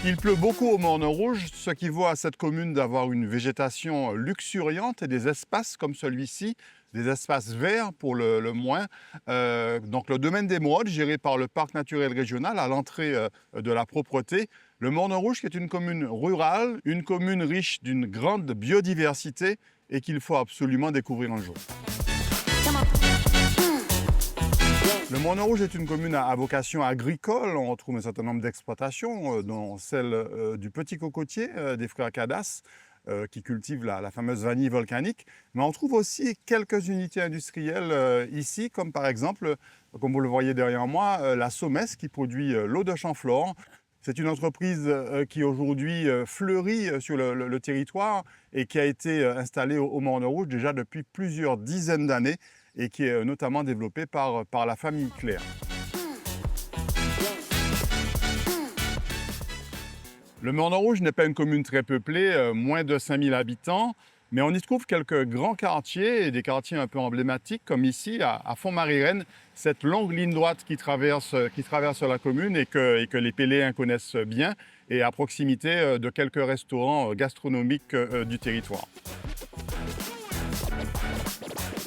Il pleut beaucoup au Morne-Rouge, ce qui vaut à cette commune d'avoir une végétation luxuriante et des espaces comme celui-ci, des espaces verts pour le moins. Donc le domaine d'Émeraude, géré par le parc naturel régional à l'entrée de la propreté. Le Morne-Rouge qui est une commune rurale, une commune riche d'une grande biodiversité et qu'il faut absolument découvrir un jour. Le Morne-Rouge est une commune à vocation agricole. On retrouve un certain nombre d'exploitations, dont celle du Petit Cocotier des frères Cadas, qui cultivent la fameuse vanille volcanique. Mais on trouve aussi quelques unités industrielles ici, comme par exemple, comme vous le voyez derrière moi, la Sommes qui produit l'eau de Champflore. C'est une entreprise qui aujourd'hui fleurit sur le territoire et qui a été installée au Morne-Rouge déjà depuis plusieurs dizaines d'années et qui est notamment développée par la famille Claire. Le Morne-Rouge n'est pas une commune très peuplée, moins de 5000 habitants, mais on y trouve quelques grands quartiers et des quartiers un peu emblématiques, comme ici à Font-Marie-Reine, cette longue ligne droite qui traverse la commune et que les Péléens connaissent bien, et à proximité de quelques restaurants gastronomiques du territoire.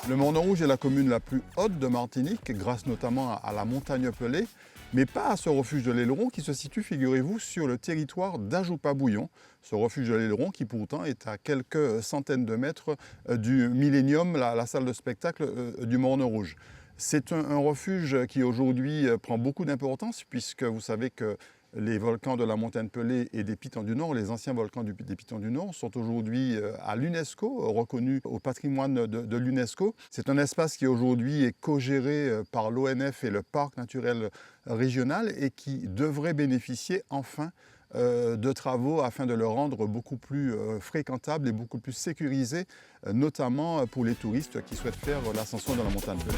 Le Morne-Rouge est la commune la plus haute de Martinique, grâce notamment à la montagne Pelée, mais pas à ce refuge de l'Aileron qui se situe, figurez-vous, sur le territoire d'Ajoupa-Bouillon. Ce refuge de l'Aileron qui pourtant est à quelques centaines de mètres du Millennium, la salle de spectacle du Morne-Rouge. C'est un refuge qui aujourd'hui prend beaucoup d'importance puisque vous savez que les volcans de la montagne Pelée et des Pitons du Nord, les anciens volcans des Pitons du Nord, sont aujourd'hui à l'UNESCO, reconnus au patrimoine de l'UNESCO. C'est un espace qui aujourd'hui est co-géré par l'ONF et le parc naturel régional et qui devrait bénéficier enfin de travaux afin de le rendre beaucoup plus fréquentable et beaucoup plus sécurisé, notamment pour les touristes qui souhaitent faire l'ascension de la montagne Pelée.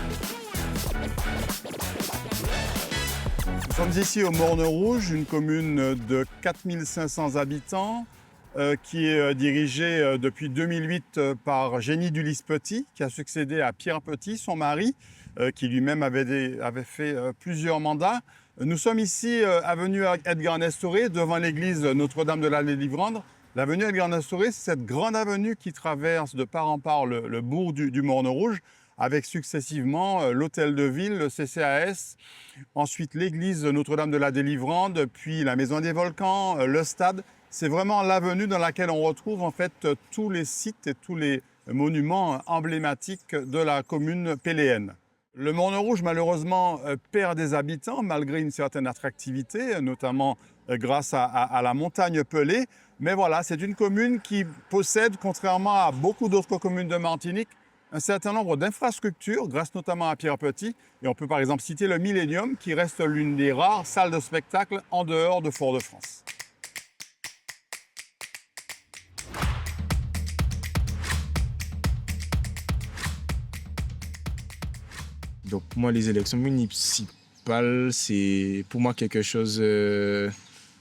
Nous sommes ici au Morne-Rouge, une commune de 4500 habitants qui est dirigée depuis 2008 par Génie Dulis-Petit, qui a succédé à Pierre Petit, son mari, qui lui-même avait fait plusieurs mandats. Nous sommes ici avenue Edgar Nestoré, devant l'église Notre-Dame de la Délivrande. L'avenue Edgar Nestoré, c'est cette grande avenue qui traverse de part en part le bourg du Morne-Rouge, avec successivement l'hôtel de ville, le CCAS, ensuite l'église Notre-Dame de la Délivrande, puis la Maison des Volcans, le stade. C'est vraiment l'avenue dans laquelle on retrouve en fait tous les sites et tous les monuments emblématiques de la commune péléenne. Le Morne-Rouge, malheureusement, perd des habitants malgré une certaine attractivité, notamment grâce à la montagne Pelée. Mais voilà, c'est une commune qui possède, contrairement à beaucoup d'autres communes de Martinique, un certain nombre d'infrastructures, grâce notamment à Pierre Petit. Et on peut par exemple citer le Millennium, qui reste l'une des rares salles de spectacle en dehors de Fort-de-France. Donc moi, les élections municipales, c'est pour moi quelque chose,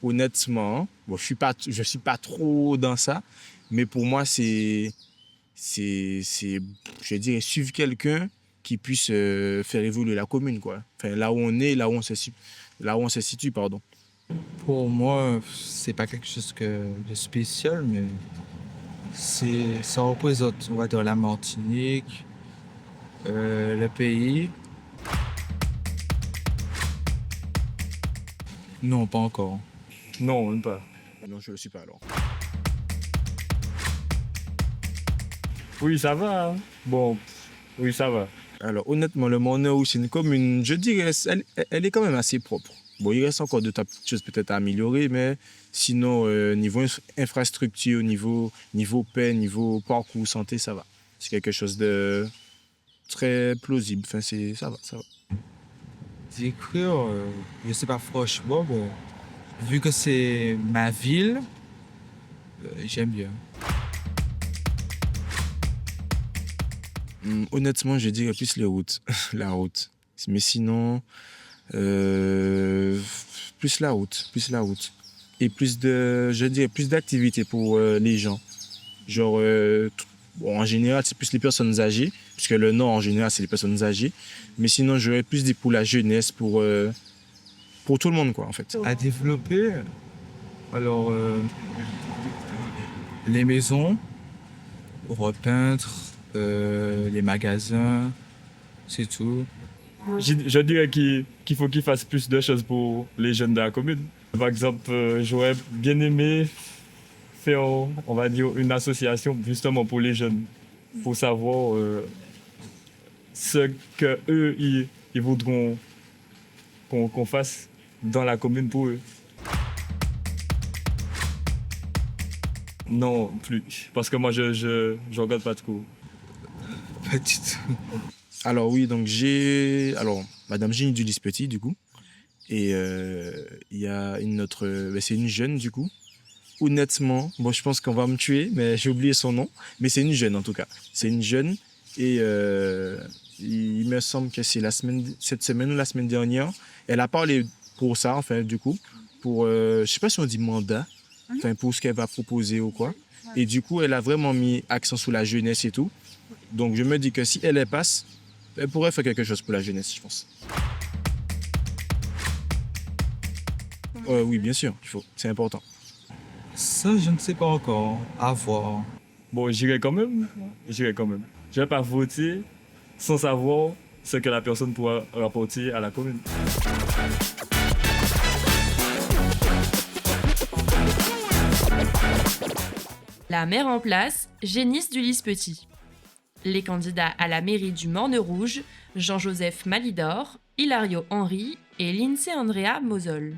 honnêtement, bon, je suis pas trop dans ça, mais pour moi, je dirais, suivre quelqu'un qui puisse faire évoluer la commune, quoi. Enfin, là où on est, là où on se situe, pardon. Pour moi, c'est pas quelque chose de spécial, mais ça représente, on va dire, la Martinique, le pays. Non, pas encore. Non, même pas. Non, je ne le suis pas alors. Oui, ça va. Hein. Bon, oui, ça va. Alors, honnêtement, le Morne-Rouge, c'est une commune, je dirais, elle est quand même assez propre. Bon, il reste encore de petites choses peut-être à améliorer, mais sinon, niveau infrastructure, niveau paix, niveau parcours, santé, ça va. C'est quelque chose de très plausible. Enfin, ça va. D'écrire, je sais pas franchement, mais vu que c'est ma ville, j'aime bien. Honnêtement, je dirais plus les routes, la route. Mais sinon, plus la route. et je dirais plus d'activités pour les gens. Genre, bon, en général, c'est plus les personnes âgées, puisque le Nord, en général, c'est les personnes âgées. Mais sinon, j'aurais plus dit pour la jeunesse, pour tout le monde, quoi, en fait. À développer, alors, les maisons, repeindre, les magasins, c'est tout. Je dirais qu'il faut qu'ils fassent plus de choses pour les jeunes de la commune. Par exemple, j'aurais bien aimé faire, on va dire, une association justement pour les jeunes, pour savoir ce qu'eux, ils voudront qu'on fasse dans la commune pour eux. Non, plus. Parce que moi, je regarde pas trop. Pas du tout. Alors oui, donc Madame Génie Dulis Petit, du coup. Et il y a une autre, c'est une jeune, du coup. Honnêtement, bon, je pense qu'on va me tuer, mais j'ai oublié son nom. Mais c'est une jeune, en tout cas. C'est une jeune. Et il me semble que c'est cette semaine ou la semaine dernière. Elle a parlé pour ça, enfin, du coup. Pour, je sais pas si on dit mandat. Enfin, pour ce qu'elle va proposer ou quoi. Et du coup, elle a vraiment mis accent sur la jeunesse et tout. Donc, je me dis que si elle passe, elle pourrait faire quelque chose pour la jeunesse, je pense. Oui, bien sûr, il faut. C'est important. Ça, je ne sais pas encore. À voir. Bon, j'irai quand même. J'irai quand même. Je vais pas voter sans savoir ce que la personne pourra rapporter à la commune. La maire en place, Génis Dulis Petit. Les candidats à la mairie du Morne-Rouge, Jean-Joseph Malidor, Hilario Henry et Lindsay Andrea Mosol.